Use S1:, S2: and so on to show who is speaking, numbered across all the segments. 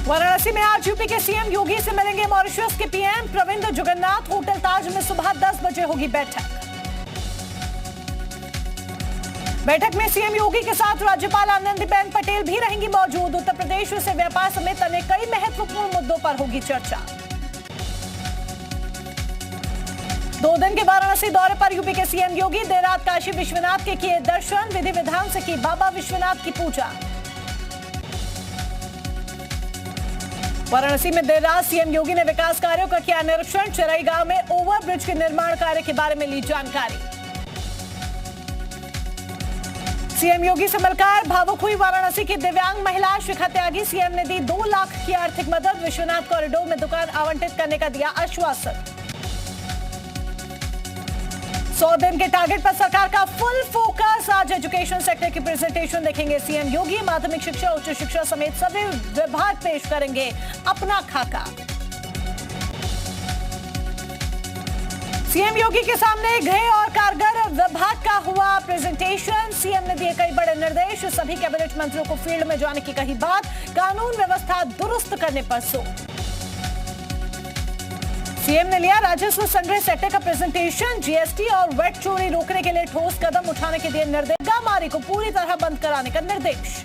S1: वाराणसी में आज यूपी के सीएम योगी से मिलेंगे मॉरिशस के पीएम प्रविंद जुगन्नाथ। होटल ताज में सुबह 10 बजे होगी बैठक। बैठक में सीएम योगी के साथ राज्यपाल आनंदीबेन पटेल भी रहेंगी मौजूद। उत्तर प्रदेश से व्यापार समेत अन्य कई महत्वपूर्ण मुद्दों पर होगी चर्चा। 2 दिन के वाराणसी दौरे पर यूपी के सीएम योगी देर रात काशी विश्वनाथ के किए दर्शन। विधि विधान से की बाबा विश्वनाथ की पूजा। वाराणसी में देर रात सीएम योगी ने विकास कार्यों का किया निरीक्षण। चिरई गांव में ओवरब्रिज के निर्माण कार्य के बारे में ली जानकारी। सीएम योगी से मिलकर भावुक हुई वाराणसी की दिव्यांग महिला शिखा त्यागी। सीएम ने दी 2 लाख की आर्थिक मदद। विश्वनाथ कॉरिडोर में दुकान आवंटित करने का दिया आश्वासन। 100 दिन के टारगेट पर सरकार का फुल फोकस। आज एजुकेशन सेक्टर की प्रेजेंटेशन देखेंगे सीएम योगी। माध्यमिक शिक्षा, उच्च शिक्षा समेत सभी विभाग पेश करेंगे अपना खाका। सीएम योगी के सामने गृह और कारागार विभाग का हुआ प्रेजेंटेशन। सीएम ने दिए कई बड़े निर्देश। सभी कैबिनेट मंत्रियों को फील्ड में जाने की कही बात। कानून व्यवस्था दुरुस्त करने पर जोर। सीएम ने लिया राजस्व संग्रह सेक्टर का प्रेजेंटेशन। जीएसटी और वेट चोरी रोकने के लिए ठोस कदम उठाने के दिए निर्देश। गामारी को पूरी तरह बंद कराने का निर्देश।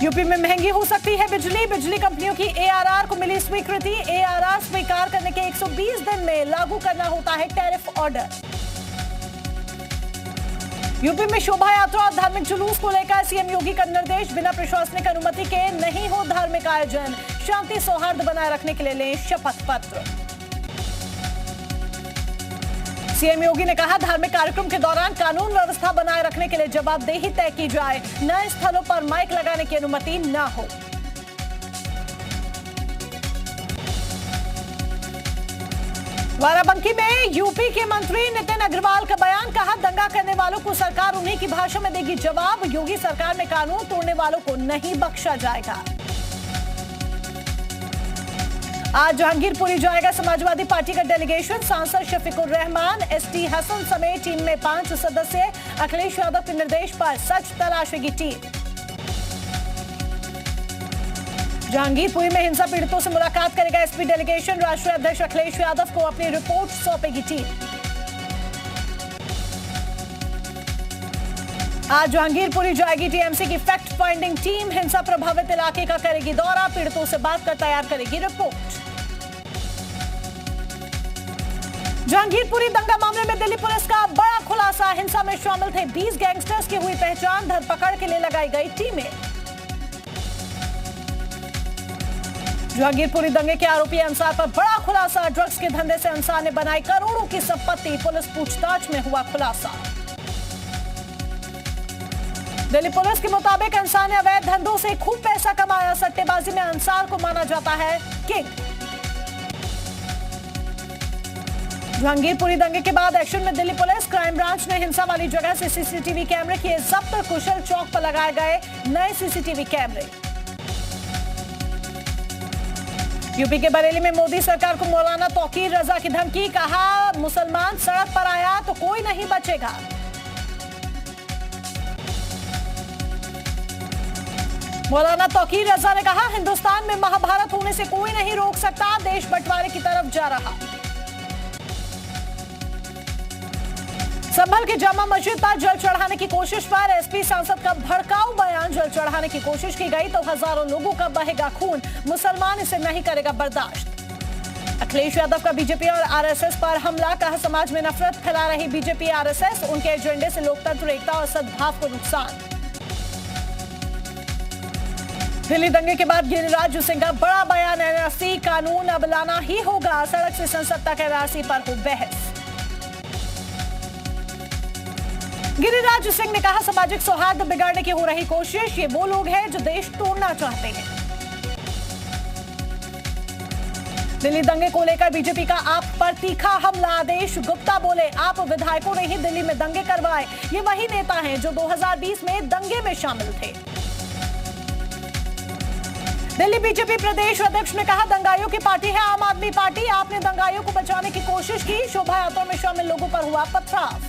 S1: यूपी में महंगी हो सकती है बिजली। बिजली कंपनियों की एआरआर को मिली स्वीकृति। एआरआर स्वीकार करने के 120 दिन में लागू करना होता है टैरिफ ऑर्डर। यूपी में शोभा यात्रा और धार्मिक जुलूस को लेकर सीएम योगी का निर्देश। बिना प्रशासनिक अनुमति के नहीं हो धार्मिक आयोजन। शांति सौहार्द बनाए रखने के लिए लें शपथ पत्र। सीएम योगी ने कहा धार्मिक कार्यक्रम के दौरान कानून व्यवस्था बनाए रखने के लिए जवाबदेही तय की जाए। नए स्थलों पर माइक लगाने की अनुमति न हो। बाराबंकी में यूपी के मंत्री नितिन अग्रवाल का बयान। कहा दंगा करने वालों को सरकार उन्हीं की भाषा में देगी जवाब। योगी सरकार में कानून तोड़ने वालों को नहीं बख्शा जाएगा। आज जहांगीरपुरी जाएगा समाजवादी पार्टी का डेलीगेशन। सांसद शफीकुर रहमान, एसटी हसन समेत टीम में 5 सदस्य। अखिलेश यादव के निर्देश पर सच तलाशेगी टीम। जहांगीरपुरी में हिंसा पीड़ितों से मुलाकात करेगा एसपी डेलीगेशन। राष्ट्रीय अध्यक्ष अखिलेश यादव को अपनी रिपोर्ट सौंपेगी टीम। आज जहांगीरपुरी जाएगी टीएमसी की फैक्ट फाइंडिंग टीम। हिंसा प्रभावित इलाके का करेगी दौरा। पीड़ितों से बात कर तैयार करेगी रिपोर्ट। जहांगीरपुरी दंगा मामले में दिल्ली पुलिस का बड़ा खुलासा। हिंसा में शामिल थे 20 गैंगस्टर्स की हुई पहचान। धरपकड़ के लिए लगाई गई टीमें। जहांगीरपुरी दंगे के आरोपी अंसार पर बड़ा खुलासा। ड्रग्स के धंधे से अंसार ने बनाई करोड़ों की संपत्ति। पुलिस पूछताछ में हुआ खुलासा। दिल्ली पुलिस के मुताबिक अंसार ने अवैध धंधों से खूब पैसा कमाया। सट्टेबाजी में अंसार को माना जाता है किंग। जहांगीरपुरी दंगे के बाद एक्शन में दिल्ली पुलिस। क्राइम ब्रांच ने हिंसा वाली जगह से सीसीटीवी कैमरे किए जब्त। कुशल चौक पर लगाए गए नए सीसीटीवी कैमरे। यूपी के बरेली में मोदी सरकार को मौलाना तौकीर रजा की धमकी। कहा मुसलमान सड़क पर आया तो कोई नहीं बचेगा। मौलाना तौकीर रजा ने कहा हिंदुस्तान में महाभारत होने से कोई नहीं रोक सकता। देश बंटवारे की तरफ जा रहा। संभल के जामा मस्जिद पर जल चढ़ाने की कोशिश पर एसपी सांसद का भड़काऊ बयान। जल चढ़ाने की कोशिश की गई तो हजारों लोगों का बहेगा खून। मुसलमान इसे नहीं करेगा बर्दाश्त। अखिलेश यादव का बीजेपी और आरएसएस पर हमला। कहा समाज में नफरत फैला रही बीजेपी आरएसएस। उनके एजेंडे से लोकतंत्र, एकता और सद्भाव को नुकसान। दिल्ली दंगे के बाद गिरिराज सिंह का बड़ा बयान। एनआरसी कानून अब लाना ही होगा। सड़क से संसद तक एनआरसी पर हो बहस। गिरिराज सिंह ने कहा सामाजिक सौहार्द बिगाड़ने की हो रही कोशिश। ये वो लोग हैं जो देश तोड़ना चाहते हैं। दिल्ली दंगे को लेकर बीजेपी का आप पर तीखा हमला। आदेश गुप्ता बोले आप विधायकों ने ही दिल्ली में दंगे करवाए। ये वही नेता हैं जो 2020 में दंगे में शामिल थे। दिल्ली बीजेपी प्रदेश अध्यक्ष ने कहा दंगाइयों की पार्टी है आम आदमी पार्टी। आपने दंगाइयों को बचाने की कोशिश की। शोभा यात्रा में शामिल लोगों पर हुआ पथराव।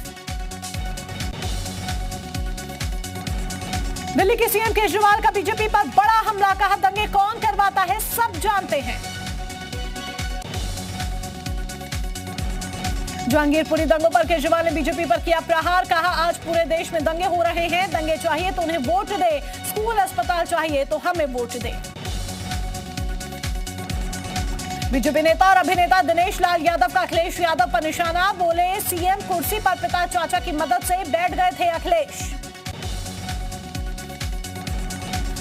S1: दिल्ली के सीएम केजरीवाल का बीजेपी पर बड़ा हमला, कहा दंगे कौन करवाता है सब जानते हैं। जहांगीरपुरी दंगों पर केजरीवाल ने बीजेपी पर किया प्रहार, कहा आज पूरे देश में दंगे हो रहे हैं, दंगे चाहिए तो उन्हें वोट दे, स्कूल अस्पताल चाहिए तो हमें वोट दे। बीजेपी नेता और अभिनेता दिनेश लाल यादव का अखिलेश यादव पर निशाना, बोले सीएम कुर्सी पर पिता चाचा की मदद से बैठ गए थे अखिलेश।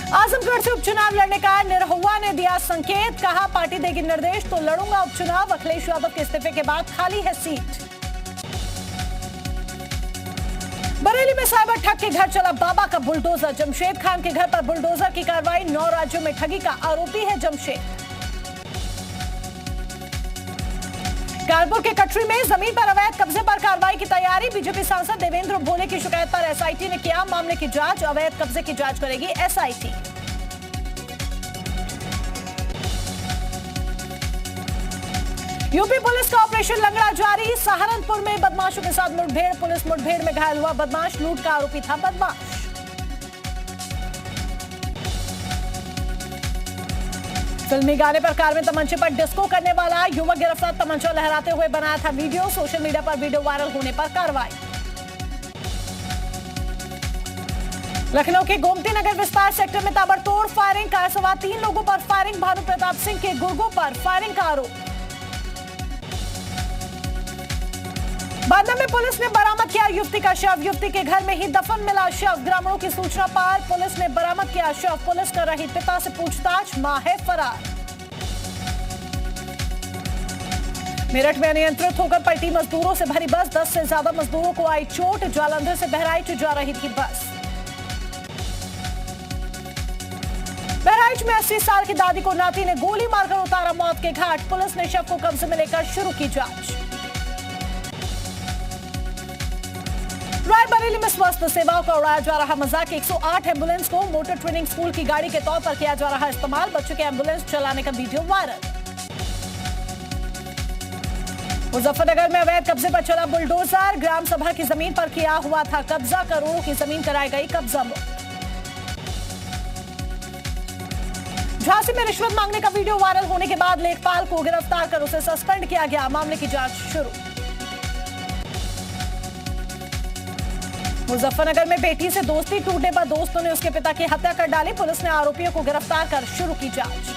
S1: आजमगढ़ से उपचुनाव लड़ने का निरहुआ ने दिया संकेत, कहा पार्टी देगी निर्देश तो लड़ूंगा उपचुनाव, अखिलेश यादव के इस्तीफे के बाद खाली है सीट। बरेली में साइबर ठग के घर चला बाबा का बुलडोजर, जमशेद खान के घर पर बुलडोजर की कार्रवाई, 9 राज्यों में ठगी का आरोपी है जमशेद। कानपुर के कटरी में जमीन पर अवैध कब्जे पर कार्रवाई की तैयारी, बीजेपी सांसद देवेंद्र भोले की शिकायत पर एसआईटी ने किया मामले की जांच, अवैध कब्जे की जांच करेगी एसआईटी। यूपी पुलिस का ऑपरेशन लंगड़ा जारी, सहारनपुर में बदमाशों के साथ मुठभेड़, पुलिस मुठभेड़ में घायल हुआ बदमाश, लूट का आरोपी था बदमाश। फिल्मी गाने पर कार में तमंचे पर डिस्को करने वाला युवक गिरफ्तार, तमंचा लहराते हुए बनाया था वीडियो, सोशल मीडिया पर वीडियो वायरल होने पर कार्रवाई। लखनऊ के गोमती नगर विस्तार सेक्टर में ताबड़तोड़ फायरिंग, कार सवार 3 लोगों पर फायरिंग, भानु प्रताप सिंह के गुर्गों पर फायरिंग का आरोप। बांदा में पुलिस ने बरामद किया युवती का शव, युवती के घर में ही दफन मिला शव, ग्रामीणों की सूचना पर पुलिस ने बरामद किया शव, पुलिस कर रही पिता से पूछताछ, मां है फरार। मेरठ में अनियंत्रित होकर पलटी मजदूरों से भरी बस, 10 से ज्यादा मजदूरों को आई चोट, जालंधर से बहराइच जा रही थी बस। बहराइच में 80 साल की दादी को नाती ने गोली मारकर उतारा मौत के घाट, पुलिस ने शव को कब्जे में लेकर शुरू की जांच। रायबरेली में स्वास्थ्य सेवाओं का उड़ाया जा रहा मजाक, 108 एम्बुलेंस को मोटर ट्रेनिंग स्कूल की गाड़ी के तौर पर किया जा रहा इस्तेमाल, बच्चों के एम्बुलेंस चलाने का वीडियो वायरल। मुजफ्फरनगर में अवैध कब्जे पर चला बुलडोजर, ग्राम सभा की जमीन पर किया हुआ था कब्जा, करोड़ों की जमीन कराई गई कब्जा मुक्त। झांसी में रिश्वत मांगने का वीडियो वायरल होने के बाद लेखपाल को गिरफ्तार कर उसे सस्पेंड किया गया, मामले की जांच शुरू। मुजफ्फरनगर में बेटी से दोस्ती टूटने पर दोस्तों ने उसके पिता की हत्या कर डाली, पुलिस ने आरोपियों को गिरफ्तार कर शुरू की जांच।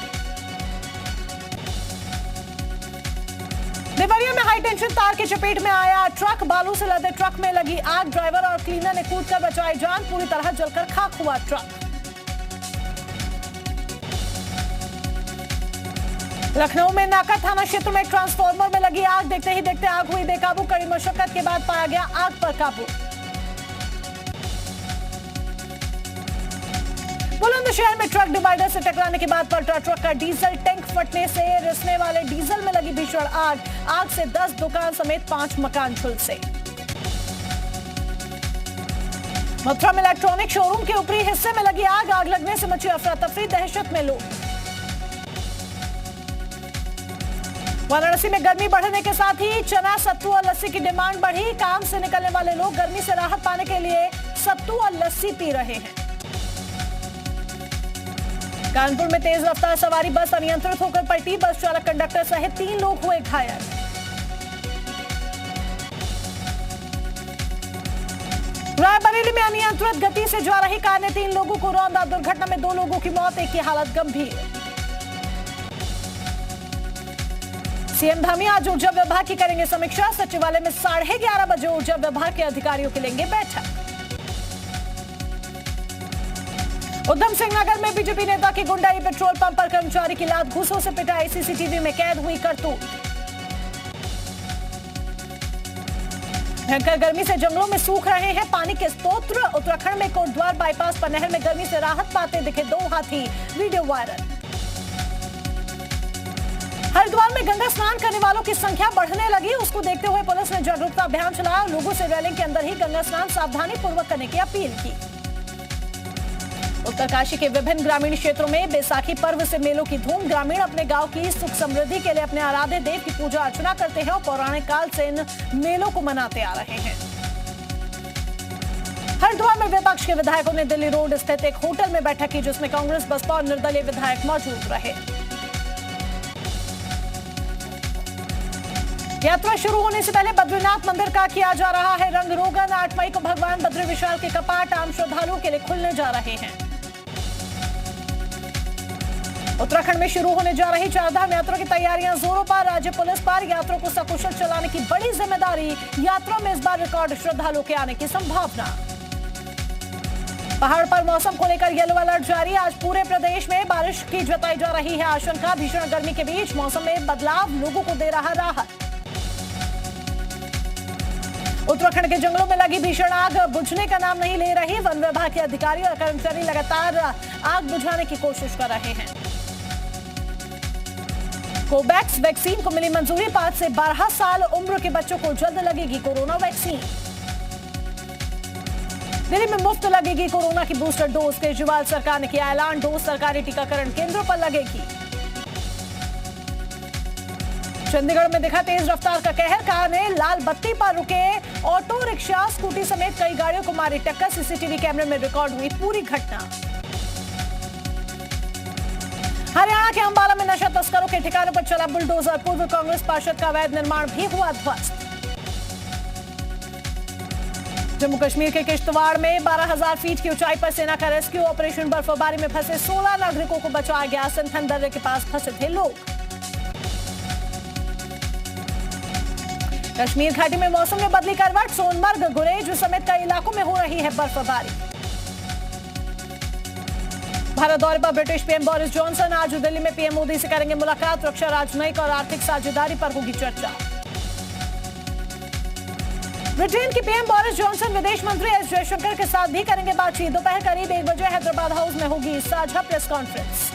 S1: देवरिया में हाई टेंशन तार की चपेट में आया ट्रक, बालू से लदे ट्रक में लगी आग, ड्राइवर और क्लीनर ने कूदकर बचाई जान, पूरी तरह जलकर खाक हुआ ट्रक। लखनऊ में नाका थाना क्षेत्र में ट्रांसफार्मर में लगी आग, देखते ही देखते आग हुई बेकाबू, कड़ी मशक्कत के बाद पाया गया आग पर काबू। बुलंदशहर में ट्रक डिवाइडर से टकराने के बाद पलटा ट्रक का डीजल टैंक फटने से रिसने वाले डीजल में लगी भीषण आग, आग से 10 दुकान समेत 5 मकान झुलसे। मथुरा में इलेक्ट्रॉनिक शोरूम के ऊपरी हिस्से में लगी आग, आग लगने से मची अफरा तफरी, दहशत में लोग। वाराणसी में गर्मी बढ़ने के साथ ही चना, सत्तू और लस्सी की डिमांड बढ़ी, काम से निकलने वाले लोग गर्मी से राहत पाने के लिए सत्तू और लस्सी पी रहे हैं। कानपुर में तेज रफ्तार सवारी बस अनियंत्रित होकर पलटी, बस चालक कंडक्टर सहित 3 लोग हुए घायल। रायबरेली में अनियंत्रित गति से जा रही कार ने 3 लोगों को रौंदा, दुर्घटना में 2 लोगों की मौत, एक की हालत गंभीर। सीएम धामी आज ऊर्जा विभाग की करेंगे समीक्षा, सचिवालय में 11:30 बजे ऊर्जा विभाग के अधिकारियों की लेंगे बैठक। उधम सिंह नगर में बीजेपी नेता की गुंडाई, पेट्रोल पंप पर कर्मचारी की लात घूसों से पिटाई, सीसीटीवी में कैद हुई करतूत। भयंकर गर्मी से जंगलों में सूख रहे हैं पानी के स्रोत, उत्तराखंड में कोटद्वार बाईपास पर नहर में गर्मी से राहत पाते दिखे 2 हाथी, वीडियो वायरल। हरिद्वार में गंगा स्नान करने वालों की संख्या बढ़ने लगी, उसको देखते हुए पुलिस ने जागरूकता अभियान चलाया, लोगों से रेलिंग के अंदर ही गंगा स्नान सावधानी पूर्वक करने की अपील की। उत्तरकाशी के विभिन्न ग्रामीण क्षेत्रों में बैसाखी पर्व से मेलों की धूम, ग्रामीण अपने गांव की सुख समृद्धि के लिए अपने आराध्य देव की पूजा अर्चना करते हैं और पौराणिक काल से इन मेलों को मनाते आ रहे हैं। हरिद्वार में विपक्ष के विधायकों ने दिल्ली रोड स्थित एक होटल में बैठक की, जिसमें कांग्रेस, बसपा और निर्दलीय विधायक मौजूद रहे। यात्रा शुरू होने से पहले बद्रीनाथ मंदिर का किया जा रहा है रंग रोगन। 8 मई को भगवान बद्री विशाल के कपाट आम श्रद्धालुओं के लिए खुलने जा रहे हैं। उत्तराखंड में शुरू होने जा रही चारधाम यात्रा की तैयारियां जोरों पर। राज्य पुलिस पर यात्रा को सकुशल चलाने की बड़ी जिम्मेदारी। यात्रा में इस बार रिकॉर्ड श्रद्धालुओं के आने की संभावना। पहाड़ पर मौसम को लेकर येलो अलर्ट जारी। आज पूरे प्रदेश में बारिश की जताई जा रही है आशंका। भीषण गर्मी के बीच मौसम में बदलाव लोगों को दे रहा राहत। उत्तराखंड के जंगलों में लगी भीषण आग बुझने का नाम नहीं ले रही। वन विभाग के अधिकारी और कर्मचारी लगातार आग बुझाने की कोशिश कर रहे हैं। कोवैक्स वैक्सीन को मिली मंजूरी। 5 से 12 साल उम्र के बच्चों को जल्द लगेगी कोरोना वैक्सीन। दिल्ली में मुफ्त लगेगी कोरोना की बूस्टर डोज। केजरीवाल सरकार ने किया ऐलान, डोज सरकारी टीकाकरण केंद्रों पर लगेगी। चंडीगढ़ में दिखा तेज रफ्तार का कहर। कार ने लाल बत्ती पर रुके ऑटो रिक्शा, स्कूटी समेत कई गाड़ियों को मारी टक्कर। सीसीटीवी कैमरे में रिकॉर्ड हुई पूरी घटना। हरियाणा के अंबाला में नशा तस्करों के ठिकानों पर चला बुलडोजर। पूर्व कांग्रेस पार्षद का अवैध निर्माण भी हुआ ध्वस्त। जम्मू कश्मीर के किश्तवाड़ में 12,000 फीट की ऊंचाई पर सेना का रेस्क्यू ऑपरेशन। बर्फबारी में फंसे 16 नागरिकों को बचाया गया। सिंथन दर्रे के पास फंसे थे लोग। कश्मीर घाटी में मौसम में बदली करवट। सोनमर्ग, गुरेज समेत कई इलाकों में हो रही है बर्फबारी। भारत दौरे पर ब्रिटिश पीएम बोरिस जॉनसन। आज दिल्ली में पीएम मोदी से करेंगे मुलाकात। रक्षा, राजनयिक और आर्थिक साझेदारी पर होगी चर्चा। ब्रिटेन के पीएम बोरिस जॉनसन विदेश मंत्री एस जयशंकर के साथ भी करेंगे बातचीत। दोपहर करीब 1 बजे हैदराबाद हाउस में होगी साझा प्रेस कॉन्फ्रेंस।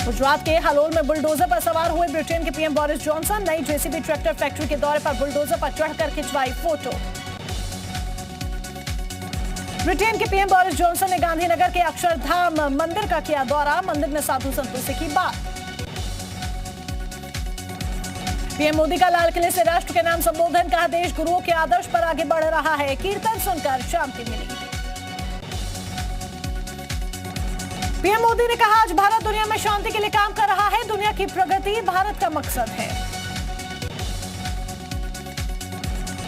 S1: गुजरात के हालोल में बुलडोजर पर सवार हुए ब्रिटेन के पीएम बोरिस जॉनसन। नई जेसीबी ट्रैक्टर फैक्ट्री के दौरे पर बुलडोजर पर चढ़कर खिंचवाई फोटो। ब्रिटेन के पीएम बोरिस जॉनसन ने गांधीनगर के अक्षरधाम मंदिर का किया दौरा। मंदिर में साधु संतों से की बात। पीएम मोदी का लाल किले से राष्ट्र के नाम संबोधन। कहा, देश गुरुओं के आदर्श पर आगे बढ़ रहा है। कीर्तन सुनकर शांति मिली। पीएम मोदी ने कहा, आज भारत दुनिया में शांति के लिए काम कर रहा है। दुनिया की प्रगति भारत का मकसद है।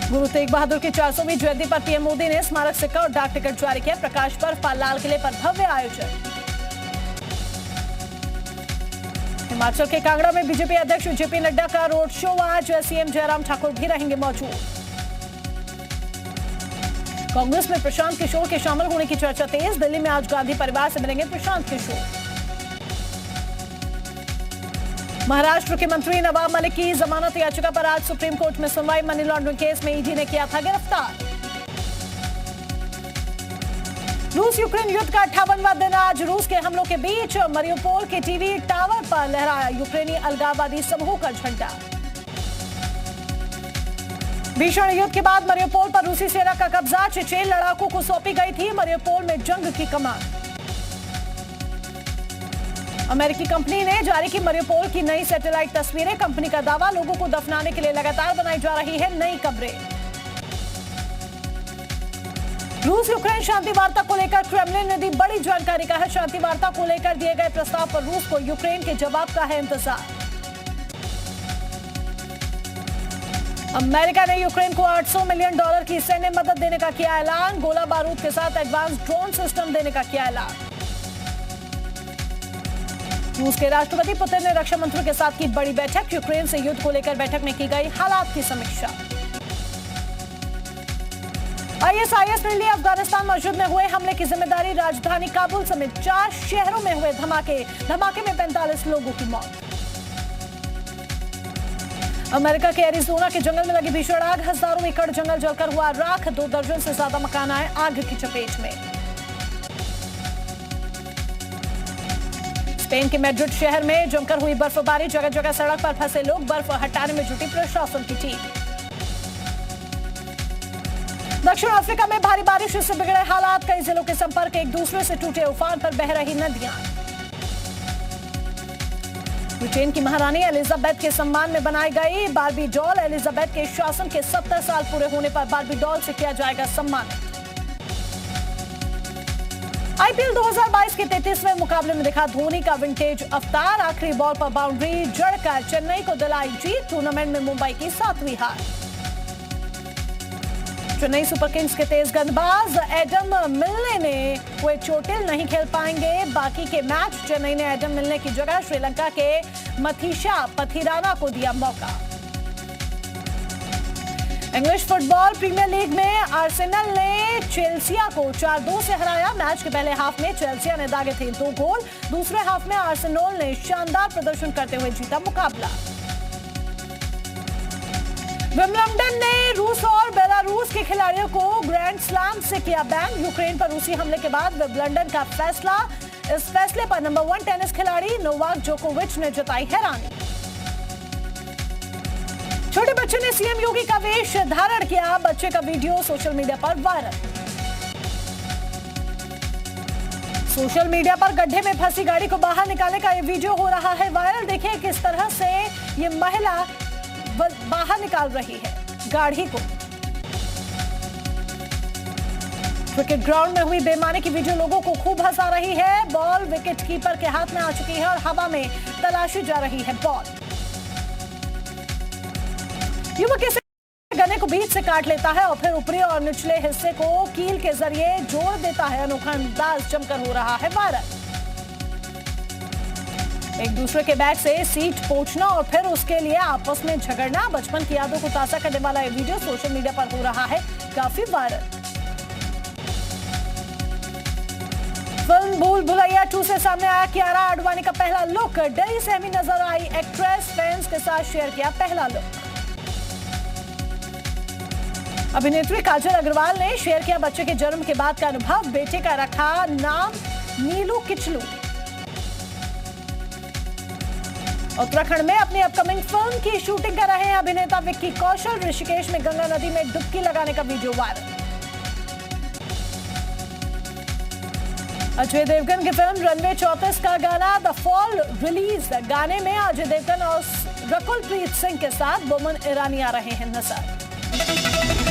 S1: गुरु तेग बहादुर की 400वीं जयंती पर पीएम मोदी ने स्मारक सिक्का और डाक टिकट जारी किया। प्रकाश पर्व पर लाल किले पर भव्य आयोजन। हिमाचल के कांगड़ा में बीजेपी अध्यक्ष जेपी नड्डा का रोड शो। आज सीएम जयराम ठाकुर भी रहेंगे मौजूद। कांग्रेस में प्रशांत किशोर के शामिल होने की चर्चा तेज। दिल्ली में आज गांधी परिवार से मिलेंगे प्रशांत किशोर। महाराष्ट्र के मंत्री नवाब मलिक की जमानत याचिका पर आज सुप्रीम कोर्ट में सुनवाई। मनी लॉन्ड्रिंग केस में ईडी ने किया था गिरफ्तार। रूस यूक्रेन युद्ध का 58वां दिन। आज रूस के हमलों के बीच मरियोपोल के टीवी टावर पर लहराया यूक्रेनी अलगाववादी समूह का झंडा। भीषण युद्ध के बाद मरियोपोल पर रूसी सेना का कब्जा। चेचेन लड़ाकों को सौंपी गई थी मरियोपोल में जंग की कमान। अमेरिकी कंपनी ने जारी की मरियोपोल की नई सैटेलाइट तस्वीरें। कंपनी का दावा, लोगों को दफनाने के लिए लगातार बनाई जा रही है नई कब्रें। रूस यूक्रेन शांति वार्ता को लेकर क्रेमलिन ने दी बड़ी जानकारी। का है, शांति वार्ता को लेकर दिए गए प्रस्ताव पर रूस को यूक्रेन के जवाब का है इंतजार। अमेरिका ने यूक्रेन को $800 मिलियन की सैन्य मदद देने का किया ऐलान। गोला बारूद के साथ एडवांस ड्रोन सिस्टम देने का किया ऐलान। रूस के राष्ट्रपति पुतिन ने रक्षा मंत्री के साथ की बड़ी बैठक। यूक्रेन से युद्ध को लेकर बैठक में की गई हालात की समीक्षा। ISIS ने ली अफगानिस्तान मस्जिद में हुए हमले की जिम्मेदारी। राजधानी काबुल समेत 4 शहरों में हुए धमाके में 45 लोगों की मौत। अमेरिका के एरिजोना के जंगल में लगी भीषण आग। हजारों एकड़ जंगल जलकर हुआ राख। 2 दर्जन से ज्यादा मकान आए आग की चपेट में। स्पेन के मैड्रिड शहर में जमकर हुई बर्फबारी। जगह जगह सड़क पर फंसे लोग। बर्फ हटाने में जुटी प्रशासन की टीम। दक्षिण अफ्रीका में भारी बारिश से बिगड़े हालात। कई जिलों के संपर्क एक दूसरे से टूटे। उफान पर बह रही नदियां। ब्रिटेन की महारानी एलिजाबेथ के सम्मान में बनाई गई बार्बी डॉल। एलिजाबेथ के शासन के 70 साल पूरे होने पर बार्बी डॉल से किया जाएगा सम्मान। आईपीएल 2022 के 33वें मुकाबले में दिखा धोनी का विंटेज अवतार। आखिरी बॉल पर बाउंड्री जड़कर चेन्नई को दिलाई जीत। टूर्नामेंट में मुंबई की 7वीं हार। चेन्नई सुपर किंग्स के तेज गेंदबाज एडम मिलने ने कोई चोटिल नहीं खेल पाएंगे बाकी के मैच। चेन्नई ने एडम मिलने की जगह श्रीलंका के मथीशा पथिराना को दिया मौका। इंग्लिश फुटबॉल प्रीमियर लीग में आर्सेनल ने चेल्सिया को 4-2 से हराया। मैच के पहले हाफ में चेल्सिया ने दागे थे 2 गोल। दूसरे हाफ में आर्सेनल ने शानदार प्रदर्शन करते हुए जीता मुकाबला। विंबलडन ने रूस और बेलारूस के खिलाड़ियों को ग्रैंड स्लैम से किया बैन। यूक्रेन पर रूसी हमले के बाद विंबलडन का फैसला। इस फैसले पर नंबर 1 टेनिस खिलाड़ी नोवाक जोकोविच ने जताई हैरानी। छोटे बच्चे ने सीएम योगी का वेश धारण किया। बच्चे का वीडियो सोशल मीडिया पर वायरल। सोशल मीडिया पर गड्ढे में फंसी गाड़ी को बाहर निकालने का ये वीडियो हो रहा है वायरल। देखिए किस तरह से ये महिला बाहर निकाल रही है गाड़ी को। क्रिकेट ग्राउंड में हुई बेईमानी की वीडियो लोगों को खूब हंसा रही है। बॉल विकेट कीपर के हाथ में आ चुकी है और हवा में तलाशी जा रही है बॉल। युवक इसे गन्ने को बीच से काट लेता है और फिर ऊपरी और निचले हिस्से को कील के जरिए जोड़ देता है। अनोखा अंदाज जमकर हो रहा है वायरल। एक दूसरे के बैग से सीट पोंछना और फिर उसके लिए आपस में झगड़ना। बचपन की यादों को ताजा करने वाला ये वीडियो सोशल मीडिया पर हो रहा है काफी वायरल। फिल्म भूल भुलैया 2 से सामने आया कियारा आडवाणी का पहला लुक। दिल्ली से हमी नजर आई एक्ट्रेस फैंस के साथ शेयर किया पहला लुक। अभिनेत्री काजल अग्रवाल ने शेयर किया बच्चे के जन्म के बाद का अनुभव। बेटे का रखा नाम नीलू किचलू। उत्तराखंड में अपनी अपकमिंग फिल्म की शूटिंग कर रहे हैं अभिनेता विक्की कौशल। ऋषिकेश में गंगा नदी में डुबकी लगाने का वीडियो वायरल। अजय देवगन की फिल्म रनवे 34 का गाना द फॉल रिलीज। गाने में अजय देवगन और रकुल प्रीत सिंह के साथ बोमन ईरानी आ रहे हैं नजर।